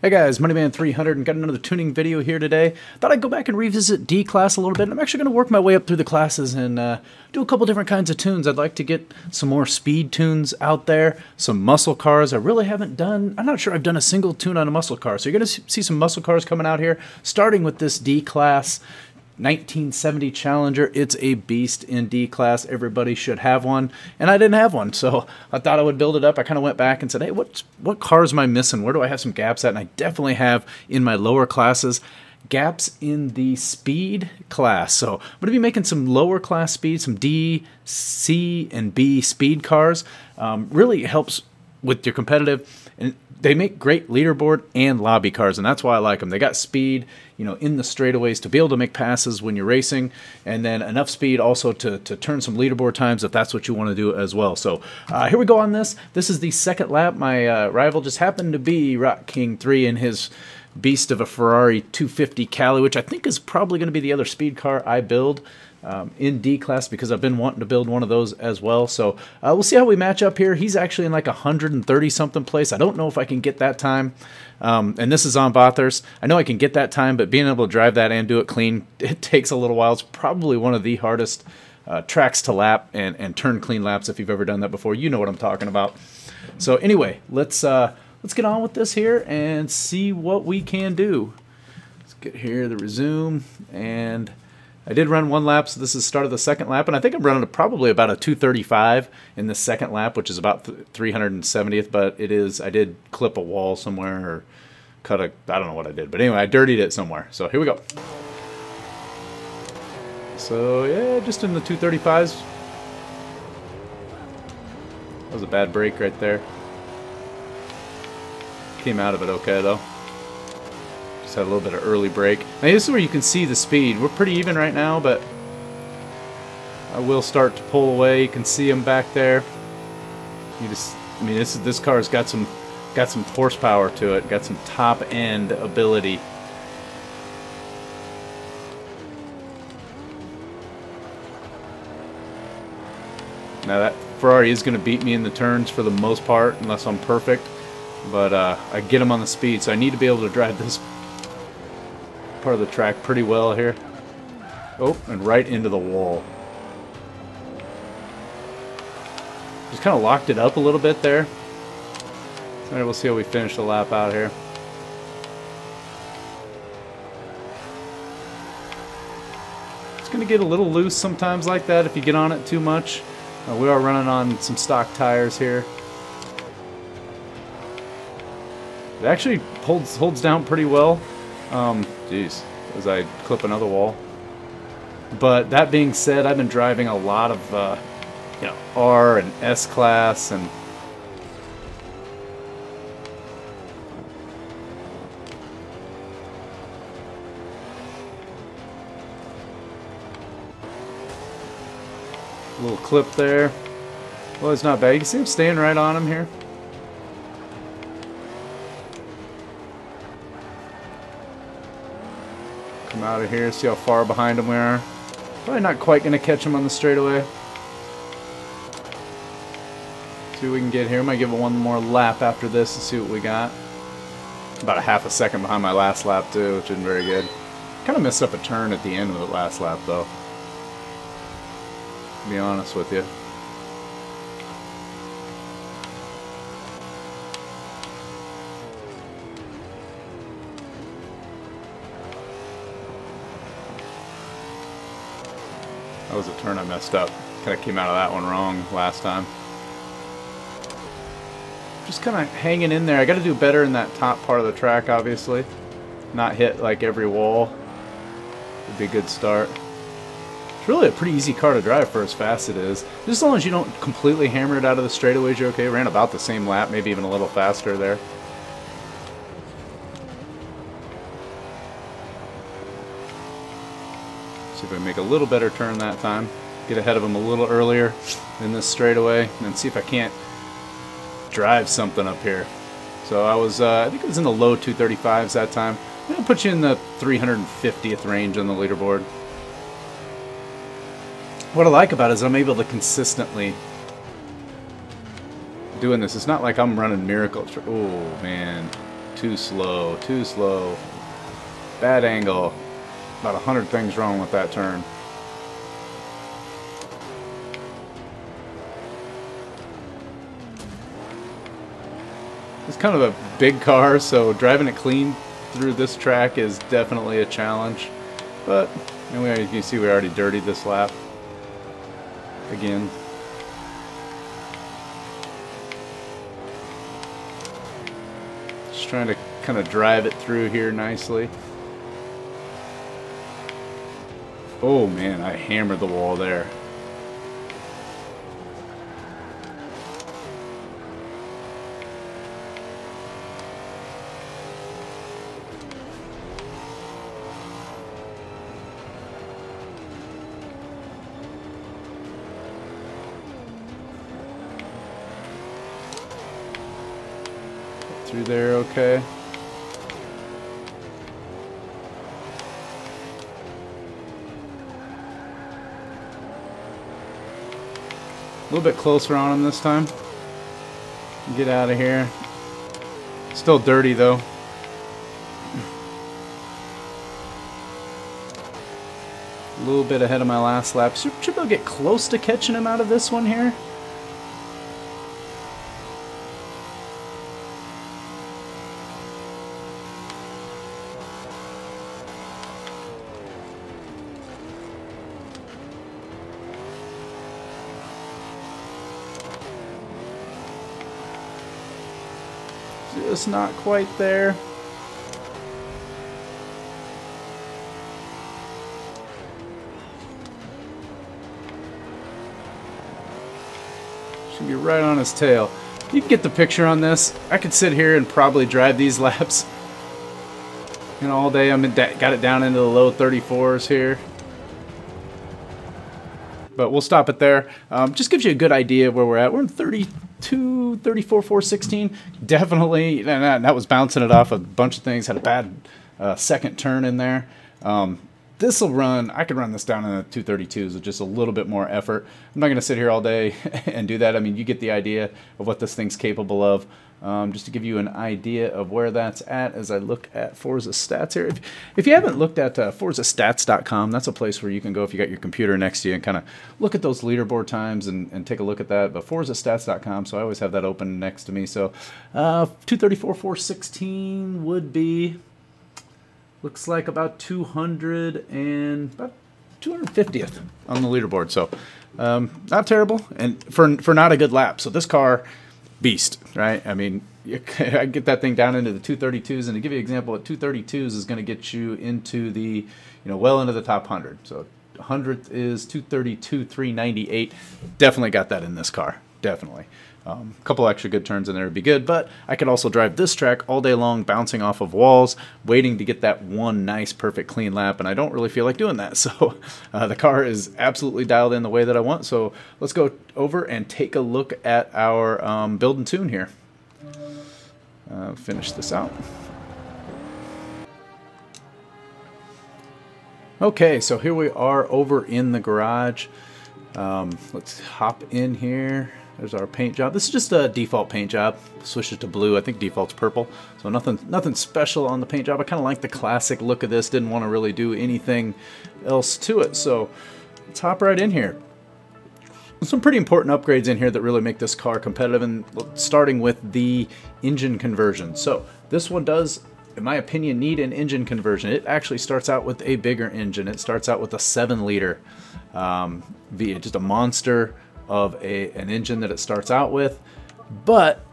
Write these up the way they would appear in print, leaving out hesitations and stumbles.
Hey guys, Moneyman300 and got another tuning video here today. Thought I'd go back and revisit D class a little bit. I'm actually going to work my way up through the classes and do a couple different kinds of tunes. I'd like to get some more speed tunes out there, some muscle cars. I really haven't done, I'm not sure I've done a single tune on a muscle car. So you're going to see some muscle cars coming out here, starting with this D class 1970 Challenger. It's a beast in D class. Everybody should have one, and I didn't have one, so I thought I would build it up. I kind of went back and said, hey, what cars am I missing? Where do I have some gaps at? And I definitely have in my lower classes gaps in the speed class. So I'm going to be making some lower class speed, some D, C, and B speed cars. Really helps with your competitive, and they make great leaderboard and lobby cars, and that's why I like them. They got speed, you know, in the straightaways to be able to make passes when you're racing, and then enough speed also to turn some leaderboard times if that's what you want to do as well. So here we go on this. This is the second lap. My rival just happened to be Rock King 3 in his beast of a Ferrari 250 Cali, which I think is probably going to be the other speed car I build in D class, because I've been wanting to build one of those as well. So we'll see how we match up here. He's actually in like 130 something place. I don't know if I can get that time. And this is on Bathurst. I know I can get that time, but being able to drive that and do it clean, it takes a little while. It's probably one of the hardest tracks to lap and turn clean laps. If you've ever done that before, you know what I'm talking about. So anyway, let's get on with this here and see what we can do. Let's get here the resume, and I did run one lap, so this is the start of the second lap, and I think I'm running probably about a 235 in the second lap, which is about 370th, but it is, I did clip a wall somewhere, or cut a, I don't know what I did, but anyway, I dirtied it somewhere, so here we go. So yeah, just in the 235s. That was a bad break right there. Came out of it okay though. Just had a little bit of early break. Now this is where you can see the speed. We're pretty even right now, but I will start to pull away. You can see them back there. You just, I mean, this car's got some horsepower to it. Got some top end ability. Now that Ferrari is going to beat me in the turns for the most part, unless I'm perfect. But I get them on the speed, so I need to be able to drive this part of the track pretty well here. Oh, and right into the wall. Just kind of locked it up a little bit there. All right, we'll see how we finish the lap out here. It's going to get a little loose sometimes like that if you get on it too much. We are running on some stock tires here. It actually holds down pretty well. Geez, as I clip another wall. But that being said, I've been driving a lot of you know, R and S class, and a little clip there. Well, it's not bad. You can see I'm staying right on him here. Come out of here, see how far behind them we are. Probably not quite going to catch them on the straightaway. See what we can get here. Might give it one more lap after this and see what we got. About a half a second behind my last lap too, which isn't very good. Kind of messed up a turn at the end of the last lap though, to be honest with you. That was a turn I messed up. Kind of came out of that one wrong last time. Just kind of hanging in there. I got to do better in that top part of the track, obviously. Not hit like every wall. Would be a good start. It's really a pretty easy car to drive for as fast as it is. Just as long as you don't completely hammer it out of the straightaways, you're okay. Ran about the same lap, maybe even a little faster there. See if I make a little better turn that time. Get ahead of him a little earlier in this straightaway, and then see if I can't drive something up here. So I was, I think it was in the low 235s that time. I'm gonna put you in the 350th range on the leaderboard. What I like about it is I'm able to consistently doing this. It's not like I'm running miracles. Oh man, too slow, too slow. Bad angle. About 100 things wrong with that turn. It's kind of a big car, so driving it clean through this track is definitely a challenge. But anyway, you can see we already dirtied this lap again. Just trying to kind of drive it through here nicely. Oh man, I hammered the wall there. Through there, okay. A little bit closer on him this time. Get out of here. Still dirty though. A little bit ahead of my last lap. Should be able to get close to catching him out of this one here. Just not quite there. Should be right on his tail. You can get the picture on this. I could sit here and probably drive these laps, you know, all day. Got it down into the low 34s here. But we'll stop it there. Just gives you a good idea of where we're at. We're in 32, 34, 416. Definitely, and that was bouncing it off a bunch of things. Had a bad second turn in there. This will run, I could run this down in the 232s with just a little bit more effort. I'm not going to sit here all day and do that. I mean, you get the idea of what this thing's capable of. Just to give you an idea of where that's at as I look at Forza stats here. If you haven't looked at ForzaStats.com, that's a place where you can go if you got your computer next to you and kind of look at those leaderboard times and take a look at that. But ForzaStats.com, so I always have that open next to me. So 234, 416 would be, looks like about 200 and about 250th on the leaderboard. So not terrible, and for not a good lap. So this car, beast, right? I mean, I get that thing down into the 232s, and to give you an example, at 232s is going to get you into the, well into the top 100. So 100th is 232, 398. Definitely got that in this car, definitely. A couple extra good turns in there would be good, but I could also drive this track all day long, bouncing off of walls, waiting to get that one nice, perfect, clean lap, and I don't really feel like doing that. So the car is absolutely dialed in the way that I want. So let's go over and take a look at our build and tune here. Finish this out. Okay, so here we are over in the garage. Let's hop in here. There's our paint job. This is just a default paint job. Switch it to blue. I think default's purple. So nothing special on the paint job. I kind of like the classic look of this. Didn't want to really do anything else to it. So let's hop right in here. Some pretty important upgrades in here that really make this car competitive, and starting with the engine conversion. So this one does, in my opinion, need an engine conversion. It actually starts out with a bigger engine. It starts out with a 7-liter V8, just a monster of an engine that it starts out with, but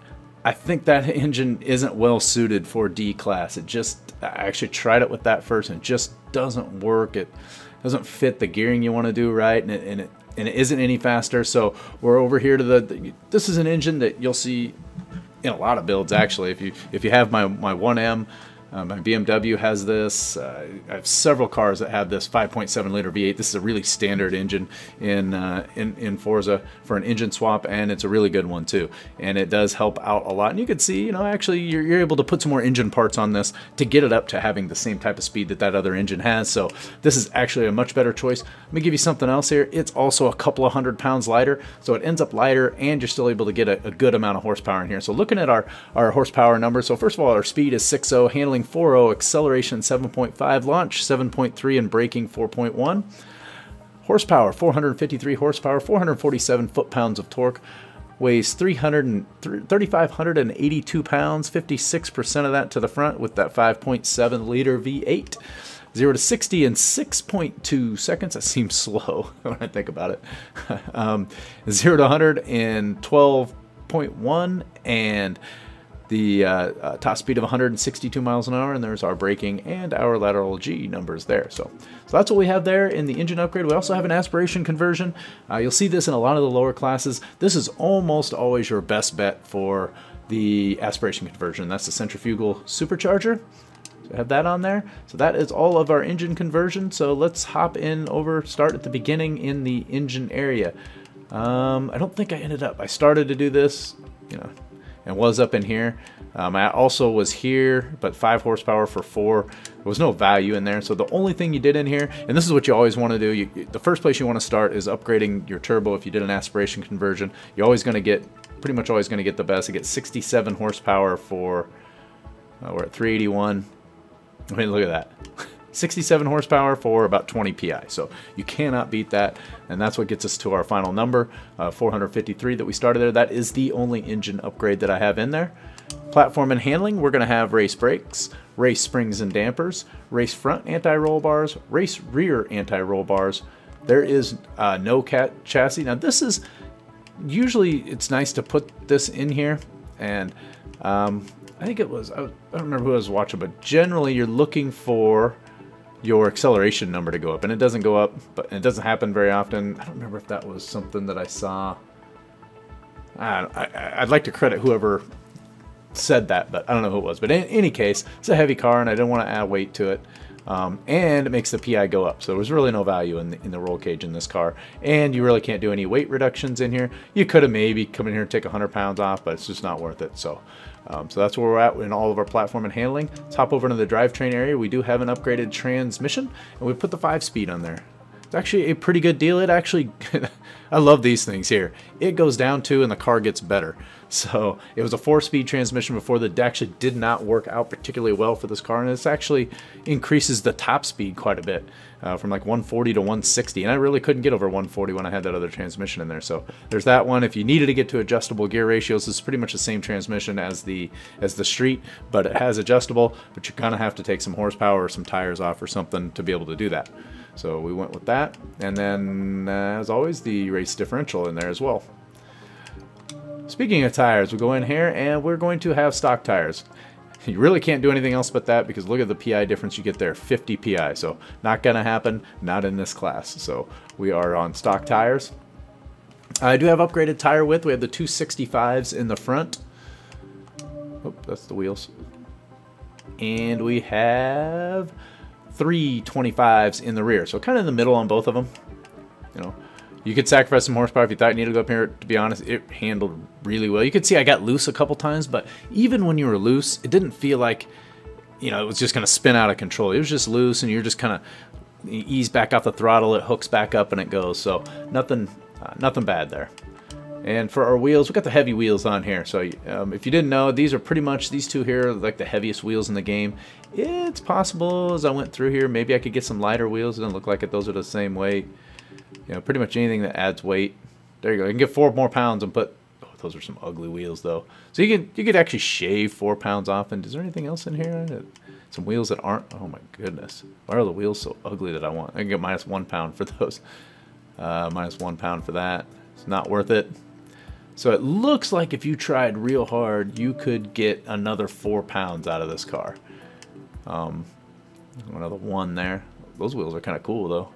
I think that engine isn't well suited for D-Class. I actually tried it with that first, and it just doesn't work. It doesn't fit the gearing you want to do right, and it isn't any faster. So we're over here to this is an engine that you'll see in a lot of builds actually. If you have my 1M My BMW has this. I have several cars that have this 5.7 liter V8. This is a really standard engine in Forza for an engine swap, and it's a really good one too. And it does help out a lot. And you can see, you know, actually you're able to put some more engine parts on this to get it up to having the same type of speed that that other engine has. So this is actually a much better choice. Let me give you something else here. It's also a couple of 100 pounds lighter, so it ends up lighter, and you're still able to get a good amount of horsepower in here. So looking at our horsepower numbers, so first of all, our speed is 6.0, handling 4.0, acceleration 7.5, launch 7.3, and braking 4.1. Horsepower, 453 horsepower, 447 foot-pounds of torque, weighs 3,582 pounds, 56% of that to the front with that 5.7 liter V8. 0 to 60 in 6.2 seconds. That seems slow when I think about it. 0 to 100 in 12.1, and the top speed of 162 miles an hour, and there's our braking and our lateral G numbers there. So that's what we have there in the engine upgrade. We also have an aspiration conversion. You'll see this in a lot of the lower classes. This is almost always your best bet for the aspiration conversion. That's the centrifugal supercharger. So I have that on there. So that is all of our engine conversion. So let's hop in over, start at the beginning in the engine area. I don't think I started to do this, you know, and was up in here. I also was here, but 5 horsepower for 4. There was no value in there. So the only thing you did in here, and this is what you always want to do, the first place you want to start is upgrading your turbo. If you did an aspiration conversion, you're always going to get, pretty much always going to get the best. You get 67 horsepower for, we're at 381. I mean, look at that. 67 horsepower for about 20 PI. So you cannot beat that. And that's what gets us to our final number, 453 that we started there. That is the only engine upgrade that I have in there. Platform and handling, we're going to have race brakes, race springs and dampers, race front anti-roll bars, race rear anti-roll bars. There is no chassis. Now this is, usually it's nice to put this in here, and I think it was, I don't remember who I was watching, but generally you're looking for your acceleration number to go up, and it doesn't go up, but it doesn't happen very often. I don't remember if that was something that I saw. I'd like to credit whoever said that, but I don't know who it was. But in any case, it's a heavy car, and I didn't want to add weight to it. And it makes the PI go up, so there was really no value in the roll cage in this car, and you really can't do any weight reductions in here. You could have maybe come in here and take 100 pounds off, but it's just not worth it. So that's where we're at in all of our platform and handling. Let's hop over into the drivetrain area. We do have an upgraded transmission, and we put the 5-speed on there. It's actually a pretty good deal. It actually, I love these things here. It goes down 2 and the car gets better. So it was a 4-speed transmission before that actually did not work out particularly well for this car, and this actually increases the top speed quite a bit, from like 140 to 160, and I really couldn't get over 140 when I had that other transmission in there. So there's that one. If you needed to get to adjustable gear ratios, it's pretty much the same transmission as the Street, but it has adjustable, but you're gonna have to take some horsepower or some tires off or something to be able to do that. So we went with that, and then as always, the race differential in there as well. Speaking of tires, we go in here and we're going to have stock tires. You really can't do anything else but that, because look at the PI difference you get there, 50 PI. So not gonna happen, not in this class. So we are on stock tires. I do have upgraded tire width. We have the 265s in the front. Oh, that's the wheels. And we have 325s in the rear, so kind of in the middle on both of them. You know, you could sacrifice some horsepower if you thought you needed to go up here. To be honest, it handled really well. You could see I got loose a couple times, but even when you were loose, it didn't feel like, you know, it was just going to spin out of control. It was just loose, and you're just kind of ease back off the throttle, it hooks back up and it goes. So nothing bad there. And for our wheels, we got the heavy wheels on here. So if you didn't know, these are pretty much, these two here are like the heaviest wheels in the game. It's possible as I went through here, maybe I could get some lighter wheels. It doesn't look like it. Those are the same weight. You know, pretty much anything that adds weight. There you go. You can get 4 more pounds and put, oh, those are some ugly wheels though. So you could actually shave 4 pounds off. And is there anything else in here? Some wheels that aren't, oh my goodness. Why are the wheels so ugly that I want? I can get minus 1 pound for those. Minus 1 pound for that. It's not worth it. So it looks like if you tried real hard, you could get another 4 pounds out of this car. Another 1 there. Those wheels are kind of cool though.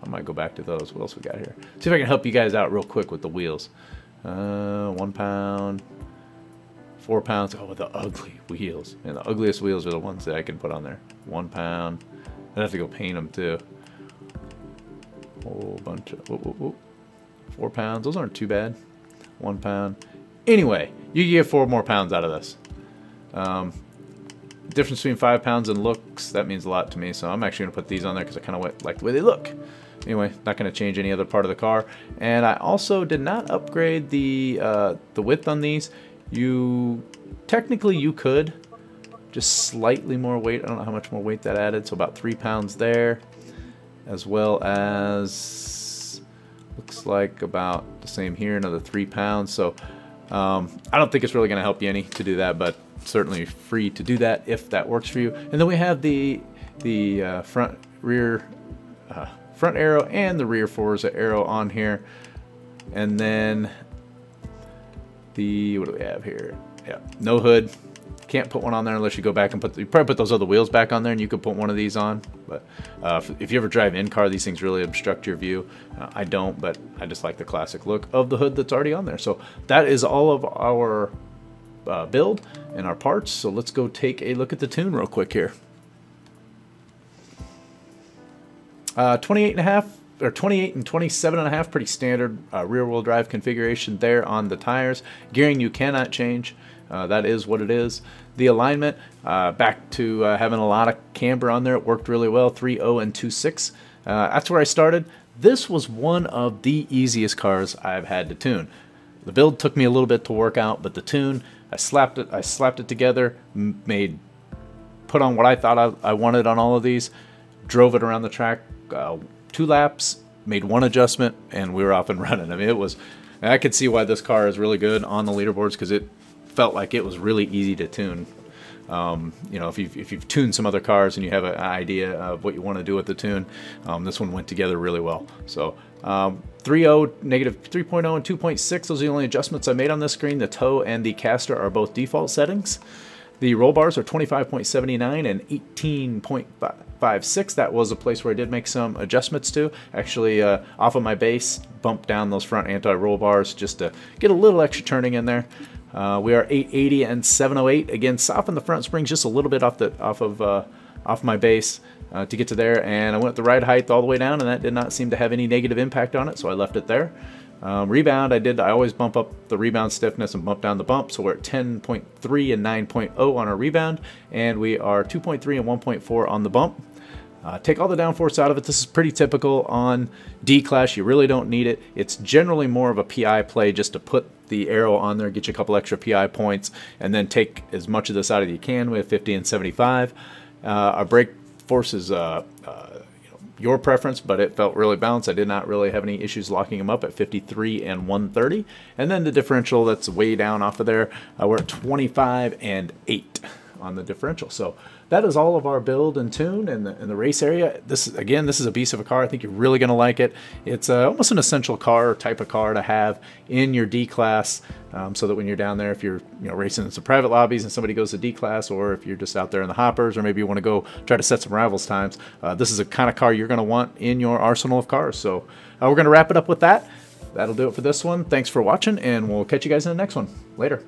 I might go back to those. What else we got here? See if I can help you guys out real quick with the wheels. 1 pound, £4. Oh, the ugly wheels. Man, the ugliest wheels are the ones that I can put on there. £1. I'd have to go paint them too. Whole bunch of £4. Those aren't too bad. £1. Anyway, you can get 4 more pounds out of this. Difference between £5 and looks, that means a lot to me. So I'm actually gonna put these on there because I kind of like the way they look. Anyway, not going to change any other part of the car. And I also did not upgrade the width on these. Technically you could, just slightly more weight. I don't know how much more weight that added, so about 3 pounds there, as well as looks like about the same here, another 3 pounds. So I don't think it's really going to help you any to do that, but certainly free to do that if that works for you. And then we have the front arrow and the rear Forza arrow on here, and then what do we have here? Yeah, no hood. Can't put one on there unless you go back and you probably put those other wheels back on there, and you could put one of these on. But if you ever drive in car, these things really obstruct your view. I don't, but I just like the classic look of the hood that's already on there. So that is all of our build and our parts. So let's go take a look at the tune real quick here. 28.5 or 28 and 27.5, pretty standard rear-wheel drive configuration there on the tires. Gearing you cannot change. That is what it is. The alignment, back to having a lot of camber on there. It worked really well. 3.0 and 2.6. That's where I started. This was one of the easiest cars I've had to tune. The build took me a little bit to work out, but the tune, I slapped it together, put on what I thought I wanted on all of these, drove it around the track 2 laps, made 1 adjustment, and we were off and running. I mean, I could see why this car is really good on the leaderboards, because it felt like it was really easy to tune. You know, if you've tuned some other cars and you have an idea of what you want to do with the tune, this one went together really well. So 3.0, negative 3.0, and 2.6, those are the only adjustments I made on this screen. The toe and the caster are both default settings. The roll bars are 25.79 and 18.56. That was a place where I did make some adjustments to. Actually, off of my base, bumped down those front anti-roll bars just to get a little extra turning in there. We are 880 and 708. Again, softened the front springs just a little bit off my base to get to there, and I went the ride height all the way down, and that did not seem to have any negative impact on it, so I left it there. Rebound, I always bump up the rebound stiffness and bump down the bump, so we're at 10.3 and 9.0 on our rebound, and we are 2.3 and 1.4 on the bump. Take all the downforce out of it. This is pretty typical on D-Class. You really don't need it. It's generally more of a PI play just to put the arrow on there, get you a couple extra PI points, and then take as much of this out as you can with 50 and 75. Our brake force is your preference, but it felt really balanced. I did not really have any issues locking them up at 53 and 130. And then the differential, that's way down off of there. We're at 25 and 8 on the differential. So that is all of our build and tune in the race area. This is a beast of a car. I think you're really going to like it. It's almost an essential car, type of car to have in your D-Class, so that when you're down there, if you're racing in some private lobbies and somebody goes to D-Class, or if you're just out there in the hoppers, or maybe you want to go try to set some rivals times, this is the kind of car you're going to want in your arsenal of cars. So we're going to wrap it up with that. That'll do it for this one. Thanks for watching, and we'll catch you guys in the next one. Later.